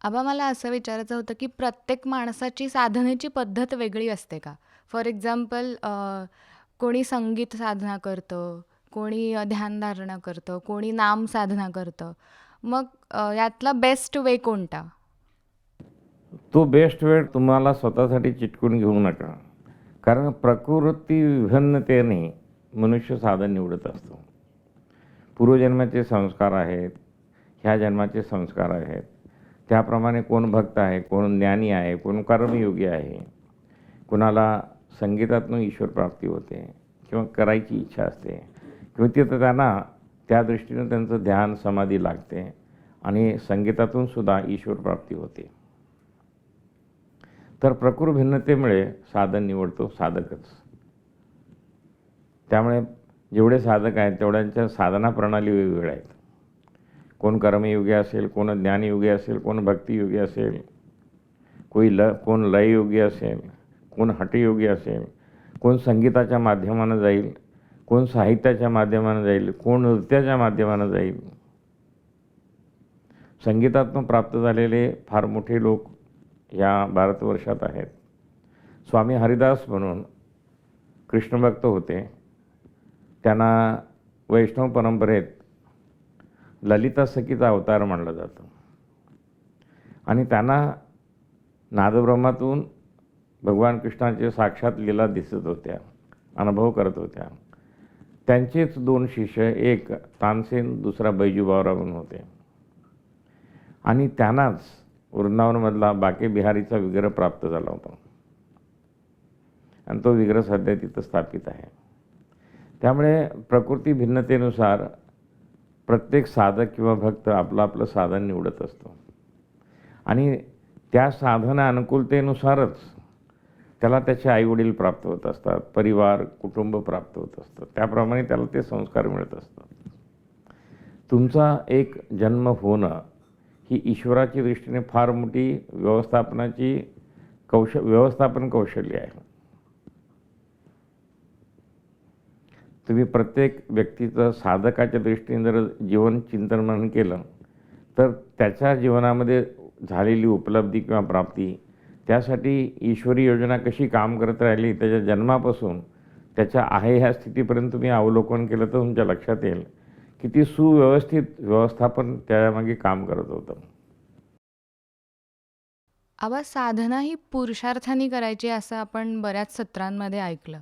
आबा मला असं विचारायचं होतं, की प्रत्येक माणसाची साधनेची पद्धत वेगळी असते का? फॉर एक्झाम्पल कोणी संगीत साधना करतं, कोणी ध्यानधारणा करतं, कोणी नाम साधना करतं. मग यातला बेस्ट वे कोणता? तो बेस्ट वेळ तुम्हाला स्वतःसाठी चिटकून घेऊ नका. कारण प्रकृती विभिन्नतेने मनुष्य साधन निवडत असतो. पूर्वजन्माचे संस्कार आहेत, ह्या जन्माचे संस्कार आहेत. त्याप्रमाणे कोण भक्त आहे, कोण ज्ञानी आहे, कोण कर्मयोगी आहे. कुणाला संगीतातून ईश्वर प्राप्ती होते किंवा करायची इच्छा असते किंवा तिथं त्यांना त्या दृष्टीनं त्यांचं ध्यान समाधी लागते आणि संगीतातून सुद्धा ईश्वर प्राप्ती होते. तर प्रकृती भिन्नतेमुळे साधन निवडतो साधकच. त्यामुळे जेवढे साधक आहेत तेवढ्यांच्या साधना प्रणाली वेगवेगळ्या आहेत. कोण कर्मयोगी असेल, कोण ज्ञानयोगी असेल, कोण भक्तियोगी असेल, कोण लययोगी असेल, कोण हठयोगी असेल, कोण संगीताच्या माध्यमानं जाईल, कोण साहित्याच्या माध्यमानं जाईल, कोण नृत्याच्या माध्यमानं जाईल. संगीतातून प्राप्त झालेले फार मोठे लोक या भारतवर्षात आहेत. स्वामी हरिदास म्हणून कृष्णभक्त होते. त्यांना वैष्णव परंपरेत ललिता सखीचा अवतार मानलं जातं आणि त्यांना नादब्रह्मातून भगवान कृष्णाचे साक्षात लीला दिसत होत्या, अनुभव करत होत्या. त्यांचेच दोन शिष्य, एक तानसेन, दुसरा बैजूबावरा म्हणून होते आणि त्यांनाच वृंदावनमधला बाके बिहारीचा विग्रह प्राप्त झाला होता आणि तो विग्रह सध्या तिथं स्थापित आहे. त्यामुळे प्रकृती भिन्नतेनुसार प्रत्येक साधक किंवा भक्त आपलं आपलं साधन निवडत असतो आणि त्या साधना अनुकूलतेनुसारच त्याला त्याचे आईवडील प्राप्त होत असतात, परिवार कुटुंब प्राप्त होत असतं. त्याप्रमाणे त्याला ते संस्कार मिळत असतात. तुमचा एक जन्म होणं ही ईश्वराची दृष्टीने फार मोठी व्यवस्थापन कौशल्य आहे. तुम्ही प्रत्येक व्यक्तीचं साधकाच्या दृष्टीने जर जीवन चिंतन मनन केलं तर त्याच्या जीवनामध्ये झालेली उपलब्धी किंवा प्राप्ती, त्यासाठी ईश्वरी योजना कशी काम करत राहिली त्याच्या जन्मापासून त्याच्या आहे ह्या स्थितीपर्यंत तुम्ही अवलोकन केलं तर तुमच्या लक्षात येईल किती सुव्यवस्थित व्यवस्थापन त्यामागे काम करत होतं. आबा साधना ही पुरुषार्थाने करायची असं आपण बऱ्याच सत्रांमध्ये ऐकलं.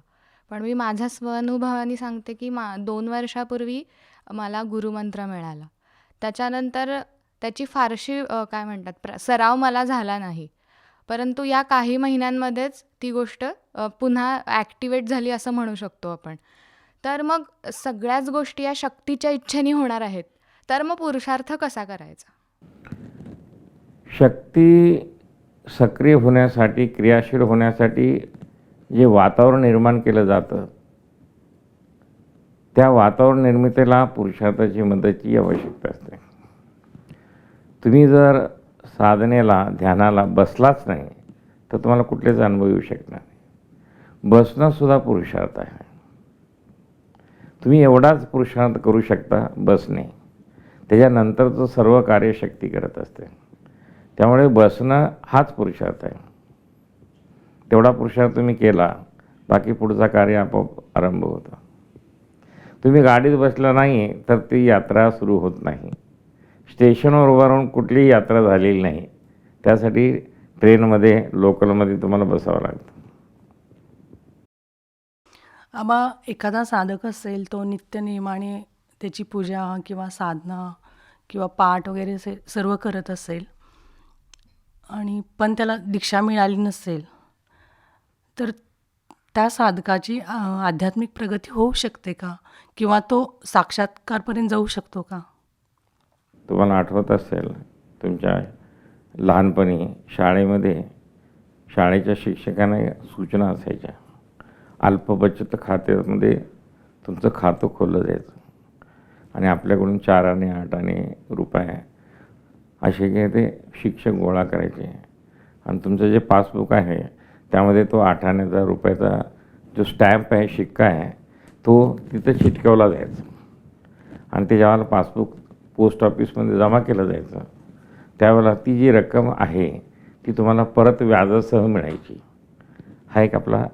पण मी माझ्या स्वानुभवाने सांगते, की 2 वर्षापूर्वी मला गुरुमंत्र मिळाला. त्याच्यानंतर त्याची फारशी काय म्हणतात सराव मला झाला नाही. परंतु या काही महिन्यांमध्येच ती गोष्ट पुन्हा ॲक्टिवेट झाली असं म्हणू शकतो आपण. तर मग सगळ्याच गोष्टी या शक्तीच्या इच्छेने होणार आहेत. तर मग पुरुषार्थ कसा करायचा? शक्ती सक्रिय होण्यासाठी, क्रियाशील होण्यासाठी जे वातावरण निर्माण केलं जातं त्या वातावरण निर्मितीला पुरुषार्थाची मदतीची आवश्यकता असते. तुम्ही जर साधनेला, ध्यानाला बसलाच नाही तर तुम्हाला कुठलेच अनुभव येऊ शकणार नाही. बसणंसुद्धा पुरुषार्थ आहे. तुम्ही एवढाच पुरुषार्थ करू शकता, बसणे. त्याच्यानंतरचं सर्व कार्य शक्ती करत असते. त्यामुळे बसणं हाच पुरुषार्थ आहे. तेवढा पुरुषार्थ तुम्ही केला, बाकी पुढचा कार्य आपोआप आरंभ होतो. तुम्ही गाडीत बसला नाही तर ती यात्रा सुरू होत नाही. स्टेशनवर उभा राहून कुठलीही यात्रा झालेली नाही. त्यासाठी ट्रेनमध्ये, लोकलमध्ये तुम्हाला बसावं लागतं. आबा एखादा साधक असेल, तो नित्यनियमाने त्याची पूजा किंवा साधना किंवा पाठ वगैरे सर्व करत असेल आणि पण त्याला दीक्षा मिळाली नसेल, तर त्या साधकाची आध्यात्मिक प्रगती होऊ शकते का? किंवा तो साक्षात्कारपर्यंत जाऊ शकतो का? तुम्हाला आठवत असेल तुमच्या लहानपणी शाळेमध्ये शाळेच्या शिक्षकांना सूचना असायच्या. अल्प बचत खात्यामध्ये तुमचं खातं खोललं जायचं आणि आपल्याकडून 4 आणे 8 आणे रुपये असे काही ते शिक्षक गोळा करायचे आणि तुमचं जे पासबुक आहे त्यामध्ये तो 8 आण्याचा रुपयाचा जो स्टॅम्प आहे, शिक्का आहे, तो तिथं चिटकवला जायचा आणि ते जेव्हा पासबुक पोस्ट ऑफिसमध्ये जमा केलं जायचं त्यावेळेला ती जी रक्कम आहे ती तुम्हाला परत व्याजासह मिळायची. हा एक आपला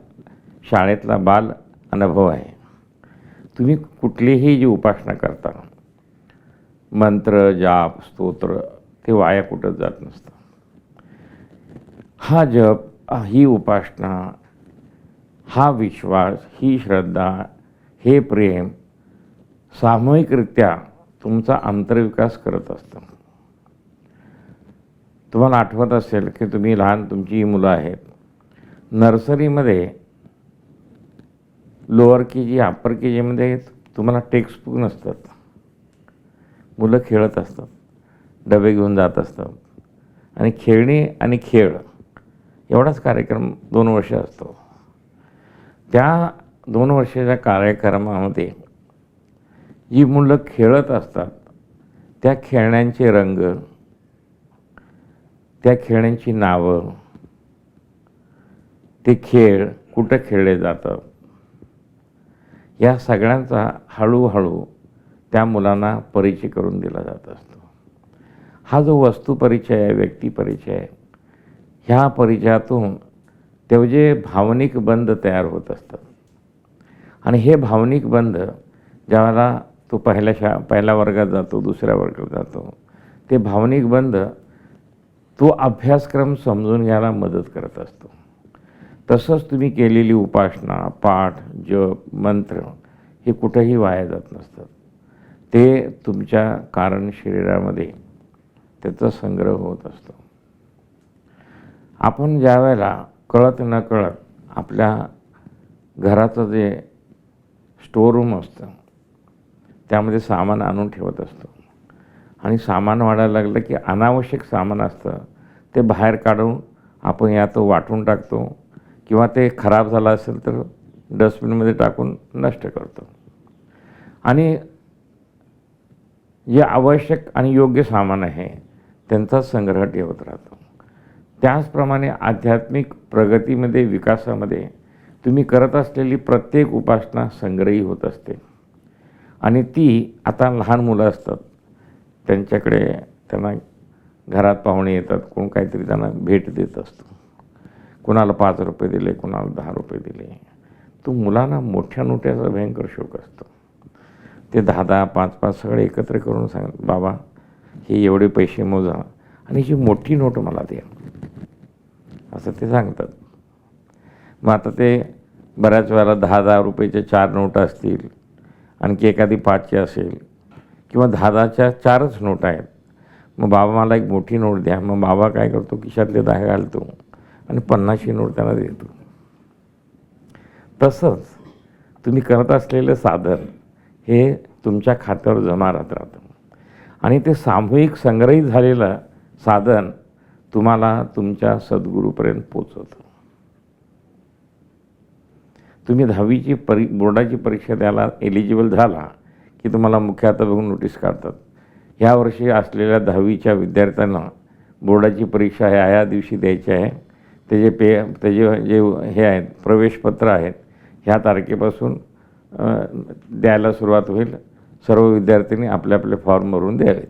शाळेतला बाल अनुभव आहे. तुम्ही कुठलीही जी उपासना करता, मंत्र, जाप, स्तोत्र, ते वाया कुठंच जात नसतं. हा जप, ही उपासना, हा विश्वास, ही श्रद्धा, हे प्रेम सामूहिकरित्या तुमचा अंतर्विकास करत असतं. तुम्हाला आठवत असेल की तुम्ही लहान, तुमची मुलं आहेत, नर्सरीमध्ये लोअर के जी, अप्पर के जीमध्ये तुम्हाला टेक्स्टबुक नसतात. मुलं खेळत असतात, डबे घेऊन जात असतात आणि खेळणी आणि खेळ एवढाच कार्यक्रम 2 वर्ष असतो. त्या 2 वर्षाच्या कार्यक्रमामध्ये जी मुलं खेळत असतात त्या खेळण्यांचे रंग, त्या खेळण्यांची नावं, ते खेळ कुठं खेळले जातात, या सगळ्यांचा हळूहळू त्या मुलांना परिचय करून दिला जात असतो. हा जो वस्तुपरिचय आहे, व्यक्तिपरिचय आहे, ह्या परिचयातून ते जे भावनिक बंध तयार होत असतात. आणि हे भावनिक बंध ज्यावेळेला तो पहिल्या वर्गात जातो, दुसऱ्या वर्गात जातो, ते भावनिक बंध तो अभ्यासक्रम समजून घ्यायला मदत करत असतो. तसंच तुम्ही केलेली उपासना, पाठ, जप, मंत्र हे कुठंही वाया जात नसतात. ते तुमच्या कारण शरीरामध्ये त्याचा संग्रह होत असतो. आपण ज्या वेळेला कळत नकळत आपल्या घराचं जे स्टोर रूम असतं त्यामध्ये सामान आणून ठेवत असतो आणि सामान वाढायला लागलं की अनावश्यक सामान असतं ते बाहेर काढून आपण या तो वाटून टाकतो किंवा ते खराब झालं असेल तर डस्टबिनमध्ये टाकून नष्ट करतो. आणि जे आवश्यक आणि योग्य सामान आहे त्यांचा संग्रह ठेवत राहतो. त्याचप्रमाणे आध्यात्मिक प्रगतीमध्ये, विकासामध्ये तुम्ही करत असलेली प्रत्येक उपासना संग्रही होत असते. आणि ती आता लहान मुलं असतात, त्यांच्याकडे त्यांना घरात पाहुणे येतात, कोण काहीतरी त्यांना भेट देत असतो. कोणाला 5 रुपये दिले, कोणाला 10 रुपये दिले. तो मुलांना मोठ्या नोट्याचा भयंकर शौक असतो. ते 10-10, 5-5 सगळे एकत्र करून सांगतात, बाबा हे एवढे पैसे मोजा आणि ही मोठी नोट मला द्या, असं ते सांगतात. मग आता ते बऱ्याच वेळेला 10-10 रुपयाच्या 4 नोटा असतील, आणखी एखादी 5ची असेल किंवा 10-10च्या 4च नोटा आहेत. मग बाबा मला एक मोठी नोट द्या. मग बाबा काय करतो, खिशातले 10 घालतो आणि 50ची नोट त्यांना देतो. तसंच तुम्ही करत असलेलं साधन हे तुमच्या खात्यावर जमा राहतं आणि ते सामूहिक संग्रहित झालेलं साधन तुम्हाला तुमच्या सद्गुरूपर्यंत पोचवतं. तुम्ही 10वीची बोर्डाची परीक्षा द्यायला एलिजिबल झाला की तुम्हाला मुख्याध्यापक नोटीस काढतात, ह्या वर्षी असलेल्या 10वीच्या विद्यार्थ्यांना बोर्डाची परीक्षा ह्या दिवशी द्यायची आहे, त्याचे जे हे आहेत प्रवेशपत्र आहेत ह्या तारखेपासून द्यायला सुरुवात होईल. सर्व विद्यार्थ्यांनी आपले आपले फॉर्म भरून द्यावेत.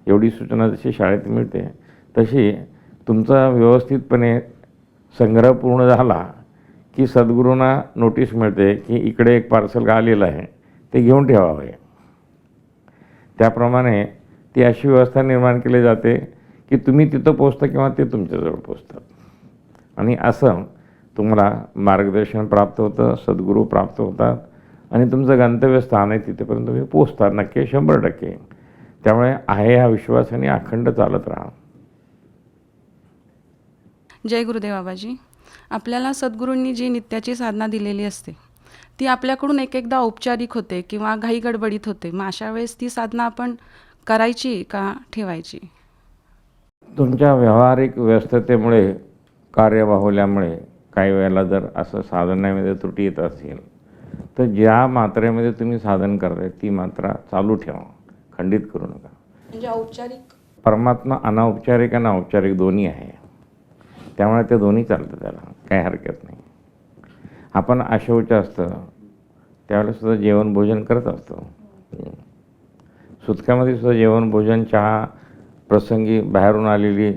एवढी सूचना जशी शाळेत मिळते तशी तुमचा व्यवस्थितपणे संग्रह पूर्ण झाला की सद्गुरूंना नोटीस मिळते की इकडे एक पार्सल आलेलं आहे, ते घेऊन ठेवावे. त्याप्रमाणे ती अशी व्यवस्था निर्माण केली जाते की तुम्ही तिथं पोचता किंवा ते तुमच्याजवळ पोचतात. आणि असं तुम्हाला मार्गदर्शन प्राप्त होतं, सद्गुरू प्राप्त होतात आणि तुमचं गंतव्यस्थान आहे तिथेपर्यंत तुम्ही पोचतात नक्की 100%. त्यामुळे आहे हा विश्वासाने अखंड चालत राहा. जय गुरुदेव बाबाजी. आपल्याला सद्गुरूंनी जी नित्याची साधना दिलेली असते ती आपल्याकडून एक एकदा औपचारिक होते किंवा घाई गडबडीत होते. मग अशा वेळेस ती साधना आपण करायची का ठेवायची? तुमच्या व्यावहारिक व्यस्ततेमुळे, कार्यबाहुल्यामुळे काही वेळेला जर असं साधनेमध्ये त्रुटी येत असेल तर ज्या मात्रेमध्ये तुम्ही साधन करताय ती मात्रा चालू ठेवा, खंडित करू नका. म्हणजे औपचारिक परमात्मा अनौपचारिक आणि औपचारिक दोन्ही आहे, त्यामुळे ते दोन्ही चालतं, त्याला काही हरकत नाही. आपण अशौच असतं त्यावेळेस सुद्धा जेवण भोजन करत असतो. सुतकामध्ये सुद्धा जेवण भोजन, चहा प्रसंगी बाहेरून आलेली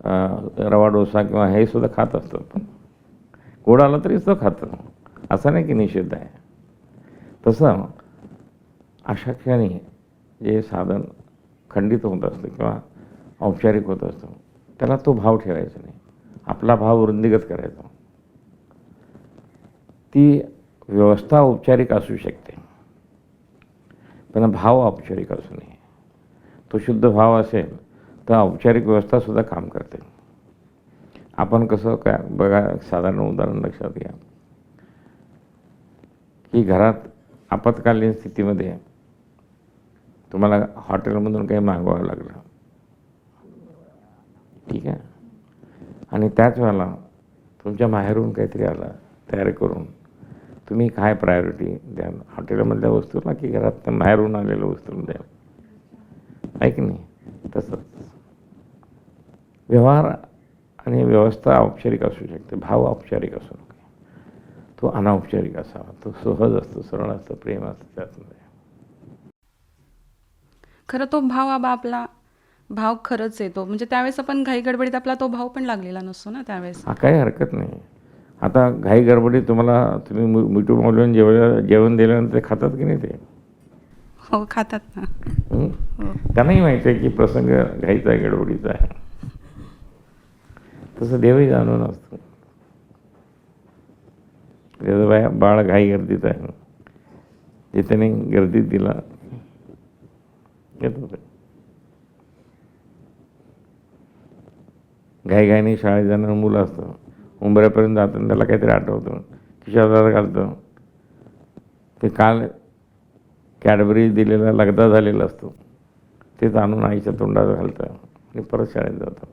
रवा डोसा किंवा हे सुद्धा खात असतात. पण गोड आला तरी तो खातं, असं नाही की निषेध आहे. तसं अशा क्षणी जे साधन खंडित होत असतं किंवा औपचारिक होत असतं त्याला तो भाव ठेवायचा नाही, आपला भाव वृद्धिंगत करायचा. ती व्यवस्था औपचारिक असू शकते पण भाव औपचारिक असू नये. तो शुद्ध भाव असेल तर औपचारिक व्यवस्थासुद्धा काम करते. आपण कसं काय बघा, साधारण उदाहरण लक्षात घ्या की घरात आपत्कालीन स्थितीमध्ये तुम्हाला हॉटेलमधून काही मागवावं लागलं, ठीक आहे, आणि त्याच वेळेला तुमच्या माहेरून काहीतरी आलं तयारी करून, तुम्ही काय प्रायोरिटी द्याल, हॉटेलमधल्या वस्तूला की घरात माहेरून आलेल्या वस्तूला द्याल, आहे की नाही? तसंच व्यवहार आणि व्यवस्था औपचारिक असू शकते, भाव औपचारिक असू नये, तो अनौपचारिक असावा, तो सहज असतो, सरळ असतं, प्रेम असतं त्यातमध्ये. खरं तो भाव आपला भाव खरंच येतो, म्हणजे त्यावेळेस आपण घाई गडबडीत आपला तो भाव पण लागलेला नसतो ना त्यावेळेस. हा, काही हरकत नाही. आता घाई गडबडीत तुम्ही मिठू मावळून जेवण दिल्यानंतर ते खातात की नाही ते? हो, खातात ना. त्यांनाही माहिती आहे की प्रसंग घाईचा आहे, गडबडीचा आहे. तसं देवही जाणून असतो, त्याचं बाळ घाई गर्दीत आहे, जे त्याने गर्दीत दिला येतो. घाईघाईने शाळेत जाणारं मुलं असतं, उंबऱ्यापर्यंत जाताना त्याला काहीतरी आठवतं, खिशात घालतं, ते काल कॅडबरी दिलेला लगदा झालेला असतो, तेच आणून आईच्या तोंडात घालतं आणि परत शाळेत जातं.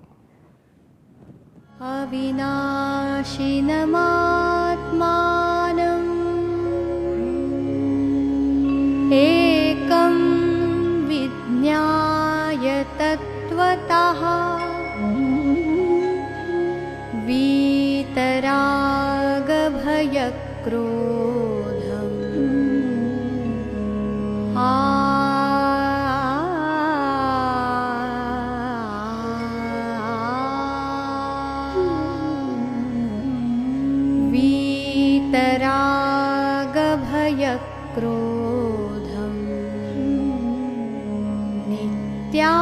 अविनाशिनमात्मानम् एकं विज्ञाय तत्त्वतः वीतरागभयक्रोधम् वीतरागभयक्रोधम् नित्या